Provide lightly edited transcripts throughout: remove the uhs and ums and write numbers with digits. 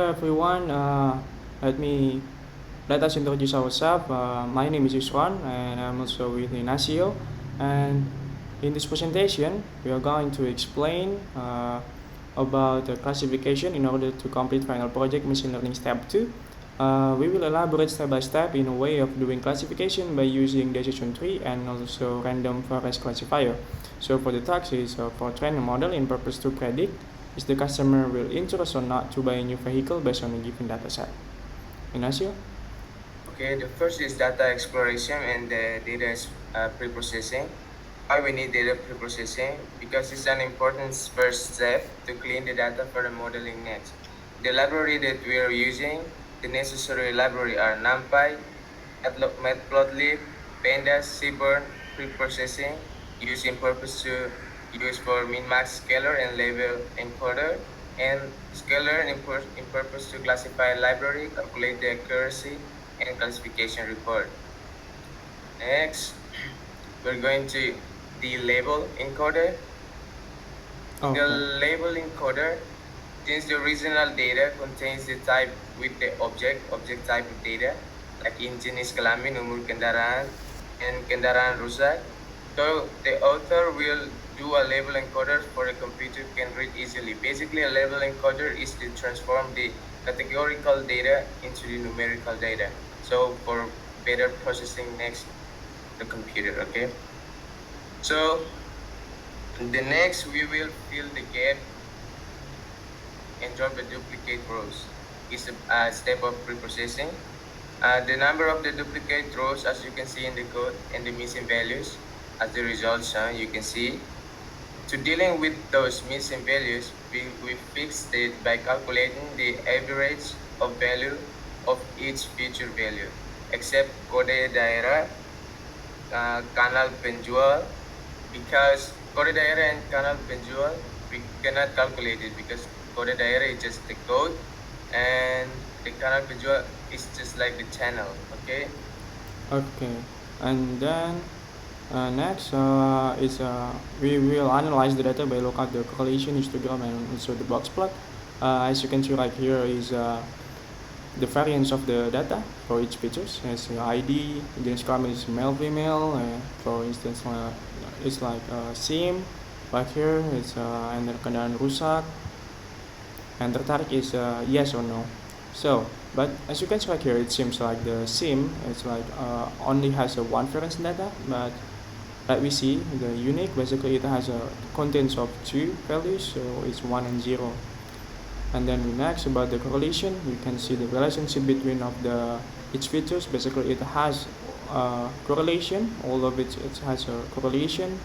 Hello everyone, let us introduce ourselves. My name is Yusron and I'm also with Inacio. And in this presentation, we are going to explain about the classification in order to complete final project machine learning step 2. We will elaborate step by step in a way of doing classification by using decision tree and also random forest classifier. So for the task is for train a model in purpose to predict is the customer will interest or not to buy a new vehicle based on a given data set. Inacio? Okay, the first is data exploration and the data pre-processing. Why we need data pre-processing? Because it's an important first step to clean the data for the modeling next. The library that we are using, the necessary library are NumPy, Matplotlib, Pandas, Seaborn, pre-processing, used in purpose to use for min-max scalar and label encoder, and scalar in purpose to classify library, calculate the accuracy, and classification report. Next, we're going to the label encoder. In the label encoder, since the original data contains the type with the object type of data, like jenis kelamin, umur kendaraan, and kendaraan rusak. So the author will do a label encoder for a computer can read easily. Basically, a label encoder is to transform the categorical data into the numerical data. So for better processing next the computer, okay? So the next we will fill the gap and drop the duplicate rows. Is a step of preprocessing. The number of the duplicate rows, as you can see in the code, and the missing values as the results, you can see. To dealing with those missing values, we fixed it by calculating the average of value of each future value, except kode daerah, kanal penjual, because kode daerah and kanal penjual, we cannot calculate it because kode daerah is just the code and the kanal penjual is just like the channel, okay? Okay, and then next we will analyze the data by looking at the correlation histogram and also the box plot. As you can see right here is the variance of the data for each features. As ID, genus kelamin is male, female. For instance, it's like SIM. Right here it's and then kendaraan rusak. And tertarik is yes or no. So, but as you can see right here, it seems like the SIM is like only has a one variance data, but like we see the unique basically it has a contains of two values, so it's 1 and 0. And then next about the correlation, you can see the relationship between of the each features. Basically, it has correlation. All of it has a correlation.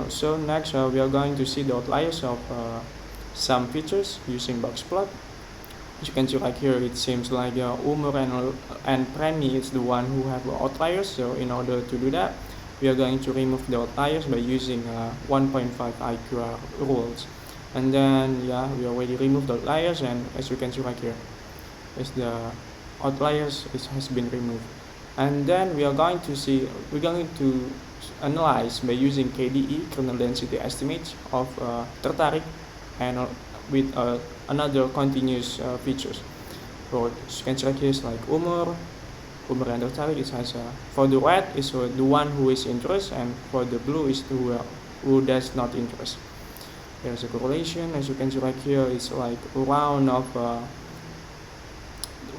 So next, we are going to see the outliers of some features using box plot. As you can see right here, it seems like Umur and Premi is the one who have outliers. So in order to do that, we are going to remove the outliers by using 1.5 IQR rules. And then we already removed the outliers, and as you can see right here is the outliers has been removed. And then we're going to analyze by using KDE, kernel density estimates of tertarik and with another continuous features. For you can see right here is like umur and tertarik. It has for the red is the one who is interested, and for the blue is the who does not interest. There's a correlation, as you can see right here. It's like around of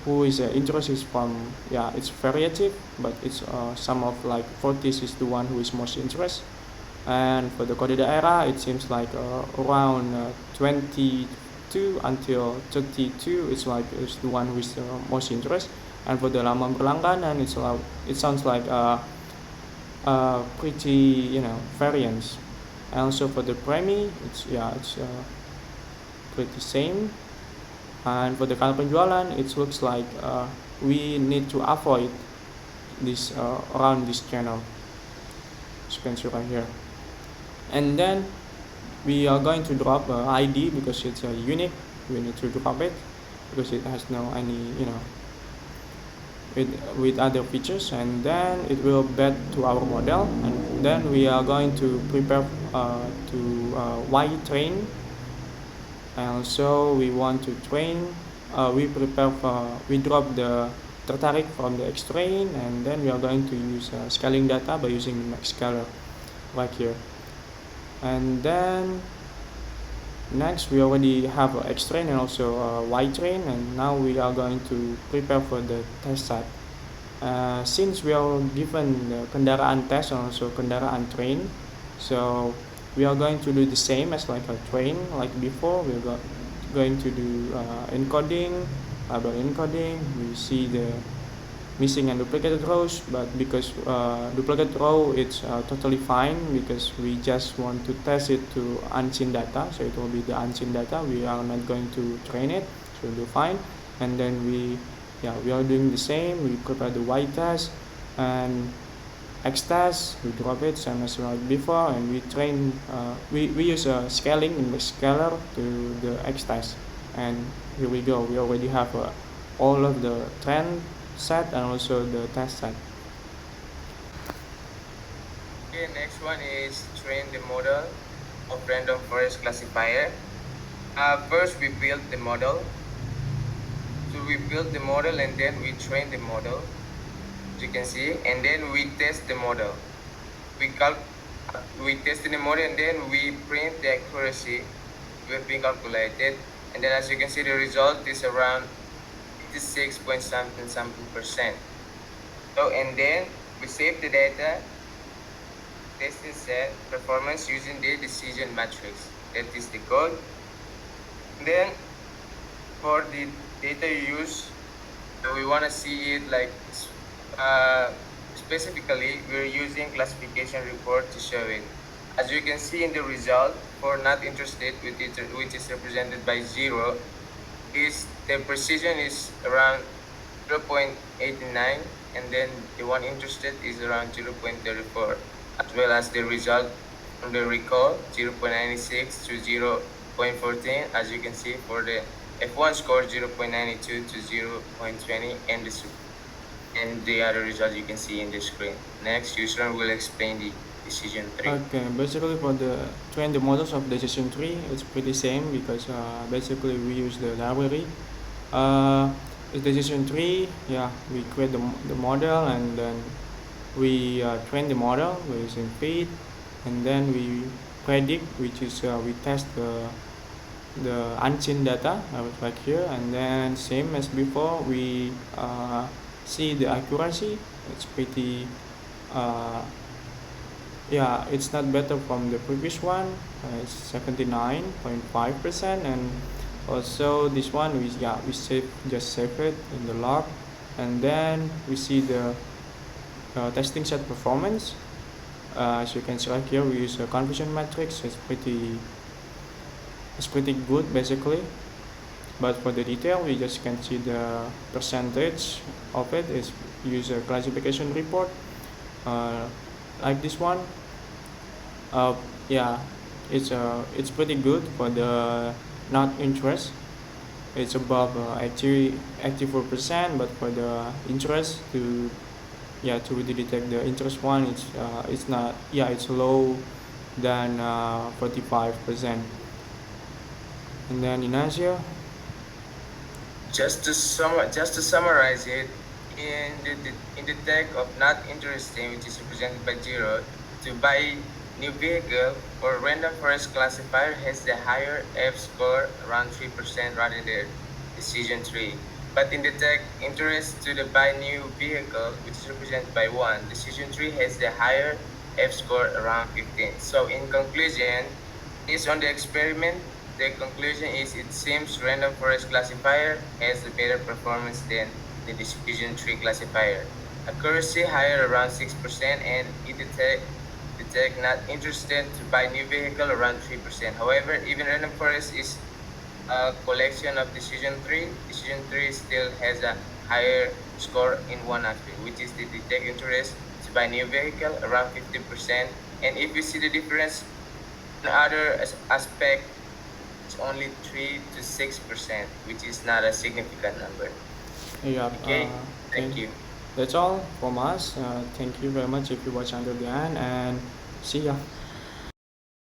who is interest is from it's variative, but it's some of like 40s is the one who is most interest. And for the kode daerah, it seems like around 22 until 32 it's like is the one who is most interest. And for the lama berlangganan, it sounds like pretty variance. And also for the premi, it's pretty same. And for the kanal penjualan, it looks like we need to avoid this around this channel. As you can see right here. And then we are going to drop ID because it's unique. We need to drop it because it has no any with other features, and then it will bet to our model, and then we are going to prepare to Y train and also we want to train. We drop the tertarik from the xtrain, and then we are going to use scaling data by using the max scaler right here. And then next we already have xtrain and also y-train, and now we are going to prepare for the test set. Since we are given the kendaraan test and also kendaraan train, so we are going to do the same as like a train like before. We're going to do encoding, label encoding. We see the missing and duplicated rows, but because duplicate row it's totally fine, because we just want to test it to unseen data, so it will be the unseen data. We are not going to train it, so we'll do fine. And then we are doing the same. We prepare the y test and x test. We drop it same as like before, and we train. We use a scaling in the scaler to the x test, and here we go. We already have all of the trend set and also the test set. Okay, next one is train the model of random forest classifier. First we build the model. So we build the model and then we train the model, as you can see, and then we test the model. We test the model and then we print the accuracy we've been calculated, and then as you can see the result is around 56 point something percent. So and then we save the data, testing set performance using the decision matrix. That is the code. Then for the data you use, so we want to see it like specifically we're using classification report to show it. As you can see in the result, for not interested, which is represented by 0, is the precision is around 0.89, and then the one interested is around 0.34, as well as the result from the recall 0.96 to 0.14, as you can see for the F1 score 0.92 to 0.20, and the other result you can see in the screen. Next, Yusron will explain the decision tree. Okay, basically for the train the models of decision tree, it's pretty same, because basically we use the library. The decision tree, we create the model, and then we train the model using feed, and then we predict, which is we test the unseen data right here, and then same as before, we see the accuracy. It's pretty it's not better from the previous one. It's 79.5%, and also this one we just save it in the log, and then we see the testing set performance. As you can see right here, we use a conversion matrix. It's pretty good basically, but for the detail we just can see the percentage of it. Is use a classification report like this one. It's pretty good for the not interest. It's above 84%, but for the interest to really detect the interest one, it's not it's low than 45%. And then Inacio. Just to summarize it, in the tag of not interesting, which is represented by 0, to buy new vehicle or random forest classifier has the higher F score around 3% rather than decision tree. But in the tag interest to the buy new vehicle, which is represented by 1, decision tree has the higher F score around 15. So in conclusion, based on the experiment, the conclusion is it seems random forest classifier has a better performance than the decision tree classifier. Accuracy higher around 6%, and it detect not interested to buy new vehicle around 3%. However, even random forest is a collection of decision tree. Decision tree still has a higher score in one aspect, which is the detect interest to buy new vehicle around 50%. And if you see the difference in other aspect, it's only 3 to 6%, which is not a significant number. Okay, thank you. That's all from us. Thank you very much if you watch until the end, and see ya.